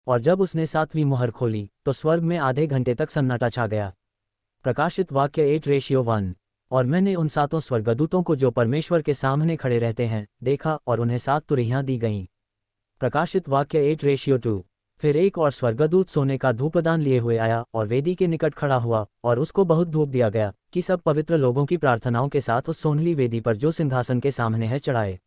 और जब उसने 7वीं मुहर खोली तो स्वर्ग में आधे घंटे तक सन्नाटा छा गया। प्रकाशित वाक्य 8:1। और मैंने उन 7 स्वर्गदूतों को जो परमेश्वर के सामने खड़े रहते हैं देखा, और उन्हें 7 तुरहियां दी गईं। प्रकाशित वाक्य 8:2। फिर एक और स्वर्गदूत सोने का धूपदान लिए हुए आया और वेदी के निकट खड़ा हुआ, और उसको बहुत धूप दिया गया कि सब पवित्र लोगों की प्रार्थनाओं के साथ उस सोनली वेदी पर जो सिंहासन के सामने है चढ़ाए।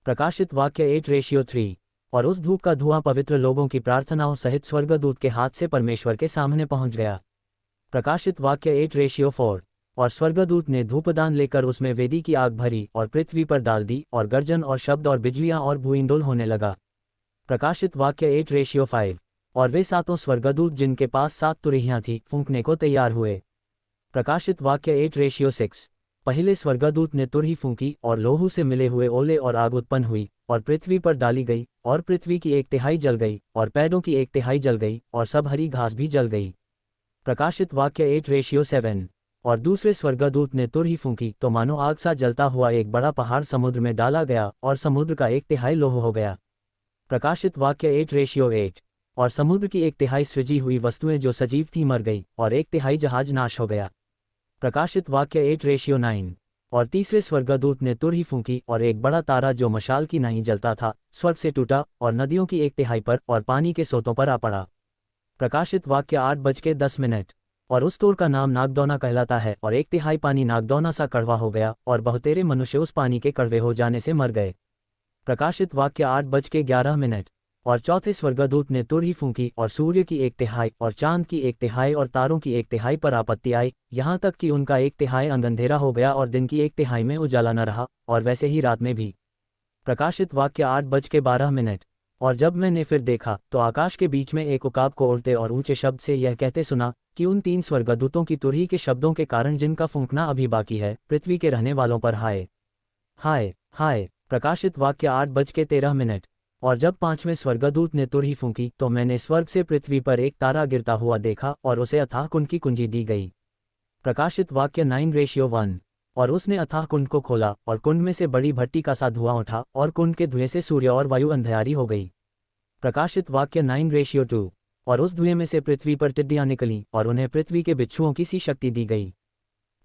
प्रकाशित वाक्य 8:3। और उस धूप का धुआं पवित्र लोगों की प्रार्थनाओं सहित स्वर्गदूत के हाथ से परमेश्वर के सामने पहुंच गया। प्रकाशित वाक्य 8:4। और स्वर्गदूत ने धूपदान लेकर उसमें वेदी की आग भरी और पृथ्वी पर डाल दी, और गर्जन और शब्द और बिजलियां और भूइंडोल होने लगा। प्रकाशित वाक्य 8:5। और वे 7 स्वर्गदूत जिनके पास 7 तुरहियां थी फूंकने को तैयार हुए। प्रकाशित वाक्य 8:6। पहले स्वर्गदूत ने तुरही फूंकी और लोहू से मिले हुए ओले और आग उत्पन्न हुई और पृथ्वी पर डाली गई, और पृथ्वी की 1/3 जल गई और पेड़ों की 1/3 जल गई और सब हरी घास भी जल गई। प्रकाशित वाक्य 8:7। और दूसरे स्वर्गदूत ने तुरही फूंकी तो मानो आग सा जलता हुआ एक बड़ा पहाड़ समुद्र में डाला गया, और समुद्र का 1/3 लोह हो गया। प्रकाशित वाक्य 8:8। और समुद्र की 1/3 सृजी हुई वस्तुएं जो सजीव थी मर गई, और 1/3 जहाज नाश हो गया। प्रकाशित वाक्य 8:9। और तीसरे स्वर्गदूत ने तुरही फूंकी और एक बड़ा तारा जो मशाल की नाई जलता था स्वर्ग से टूटा और नदियों की 1/3 पर और पानी के सोतों पर आ पड़ा। प्रकाशित वाक्य 8:10। और उस तोर का नाम नागदौना कहलाता है, और 1/3 पानी नागदौना सा कड़वा हो गया, और बहुतेरे मनुष्य उस पानी के कड़वे हो जाने से मर गए। प्रकाशित वाक्य 8:11। और चौथे स्वर्गदूत ने तुरही फूंकी और सूर्य की 1/3 और चांद की 1/3 और तारों की 1/3 पर आपत्ति आई, यहाँ तक कि उनका 1/3 अंधेरा हो गया और दिन की 1/3 में उजाला न रहा, और वैसे ही रात में भी। प्रकाशित वाक्य 8:12। और जब मैंने फिर देखा तो आकाश के बीच में एक उकाब को उड़ते और ऊंचे शब्द से यह कहते सुना कि उन 3 स्वर्गदूतों की तुरही के शब्दों के कारण जिनका फूंकना अभी बाकी है पृथ्वी के रहने वालों पर हाय हाय हाय। प्रकाशित वाक्य 8:13। और जब 5वें स्वर्गदूत ने तुरही फूंकी तो मैंने स्वर्ग से पृथ्वी पर एक तारा गिरता हुआ देखा, और उसे अथाह कुंड की कुंजी दी गई। प्रकाशित वाक्य 9:1। और उसने अथाह कुंड को खोला, और कुंड में से बड़ी भट्टी का सा धुआं उठा, और कुंड के धुएं से सूर्य और वायु अंधियारी हो गई। प्रकाशित वाक्य 9:2। और उस धुएं में से पृथ्वी पर टिड्डियां निकलीं, और उन्हें पृथ्वी के बिच्छुओं की सी शक्ति दी गई।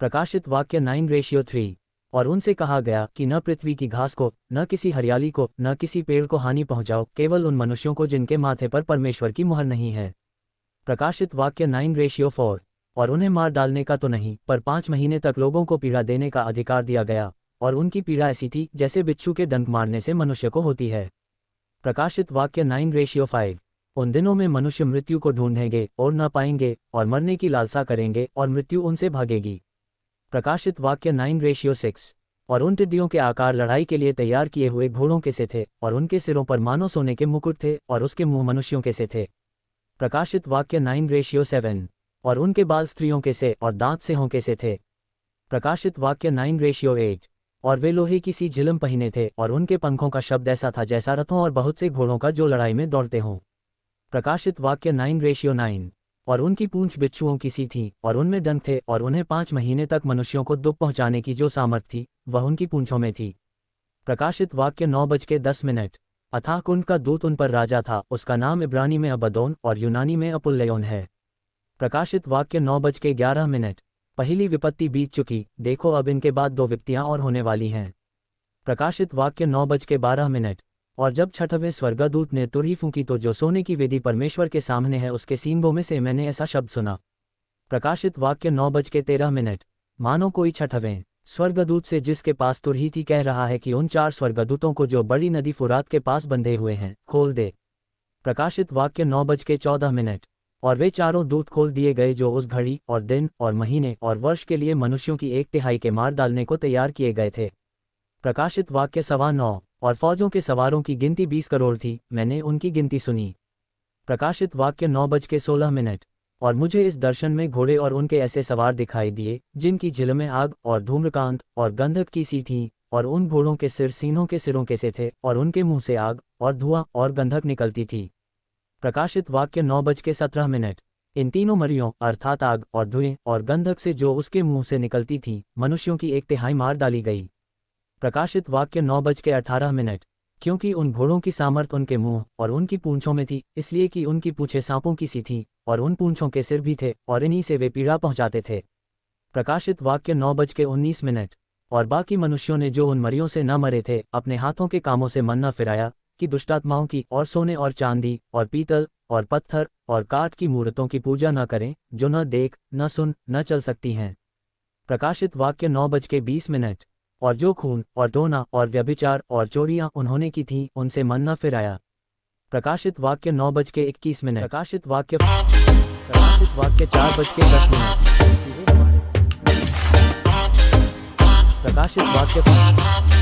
प्रकाशित वाक्य 9:3। और उनसे कहा गया कि न पृथ्वी की घास को, न किसी हरियाली को, न किसी पेड़ को हानि पहुंचाओ, केवल उन मनुष्यों को जिनके माथे पर परमेश्वर की मुहर नहीं है। प्रकाशित वाक्य 9:4। और उन्हें मार डालने का तो नहीं, पर 5 महीने तक लोगों को पीड़ा देने का अधिकार दिया गया, और उनकी पीड़ा ऐसी थी जैसे बिच्छू के डंक मारने से मनुष्य को होती है। प्रकाशित वाक्य 9:5। उन दिनों में मनुष्य मृत्यु को ढूंढेंगे और न पाएंगे, और मरने की लालसा करेंगे और मृत्यु उनसे भागेगी। प्रकाशित वाक्य 9:6। और उन टिड्डियों के आकार लड़ाई के लिए तैयार किए हुए घोड़ों के से थे, और उनके सिरों पर मानो सोने के मुकुट थे, और उसके मुंह मनुष्यों के से थे। प्रकाशित वाक्य 9:7। और उनके बाल स्त्रियों के से और दांत सिंहों के से थे। प्रकाशित वाक्य 9:8। और वे लोहे की सी झिलम पहिने थे, और उनके पंखों का शब्द ऐसा था जैसा रथों और बहुत से घोड़ों का जो लड़ाई में दौड़ते हों। प्रकाशित वाक्य 9:9। और उनकी पूंछ बिच्छुओं की सी थी, और उनमें डंक थे, और उन्हें 5 महीने तक मनुष्यों को दुख पहुंचाने की जो सामर्थ थी वह उनकी पूंछों में थी। प्रकाशित वाक्य 9:10। अथाह कुंड का दूत उन पर राजा था, उसका नाम इब्रानी में अबदोन और यूनानी में अपुल्लयोन है। प्रकाशित वाक्य 9:11। पहली विपत्ति बीत चुकी, देखो अब इनके बाद 2 विपत्तियां और होने वाली हैं। प्रकाशित वाक्य 9:12। और जब 6वें स्वर्गदूत ने तुरही फूंकी तो जो सोने की वेदी परमेश्वर के सामने है उसके सींगों में से मैंने ऐसा शब्द सुना। प्रकाशित वाक्य 9:13। मानो कोई 6वें स्वर्गदूत से जिसके पास तुरही थी कह रहा है कि उन 4 स्वर्गदूतों को जो बड़ी नदी फुरात के पास बंधे हुए हैं खोल दे। प्रकाशित वाक्य 9:14। और वे चारों दूत खोल दिए गए जो उस घड़ी और दिन और महीने और वर्ष के लिए मनुष्यों की 1/3 के मार डालने को तैयार किए गए थे। प्रकाशित वाक्य 9:15। और फौजों के सवारों की गिनती 20 करोड़ थी, मैंने उनकी गिनती सुनी। प्रकाशित वाक्य 9:16। और मुझे इस दर्शन में घोड़े और उनके ऐसे सवार दिखाई दिए जिनकी झिलमें आग और धूम्रकांत और गंधक की सी थीं, और उन घोड़ों के सिर सीनों के सिरों के से थे, और उनके मुंह से आग और धुआं और गंधक निकलती थी। प्रकाशित वाक्य 9:17। इन तीनों मरियों अर्थात आग और धुएं और गंधक से जो उसके मुंह से निकलती थी मनुष्यों की 1/3 मार डाली गई। प्रकाशित वाक्य 9:18। क्योंकि उन घोड़ों की सामर्थ उनके मुंह और उनकी पूंछों में थी, इसलिए कि उनकी पूंछें सांपों की सी थीं और उन पूंछों के सिर भी थे और इन्हीं से वे पीड़ा पहुंचाते थे। प्रकाशित वाक्य 9:19। और बाकी मनुष्यों ने जो उन मरियों से न मरे थे अपने हाथों के कामों से मन न फिराया कि दुष्टात्माओं की और सोने और चांदी और पीतल और पत्थर और काठ की मूर्तों की पूजा न करें, जो न देख न सुन न चल सकती हैं। प्रकाशित वाक्य 9:20। और जो खून और टोना और व्यभिचार और चोरियां उन्होंने की थीं उनसे मन न फिराया। प्रकाशित वाक्य 9:21। प्रकाशित वाक्य 4:10। प्रकाशित वाक्य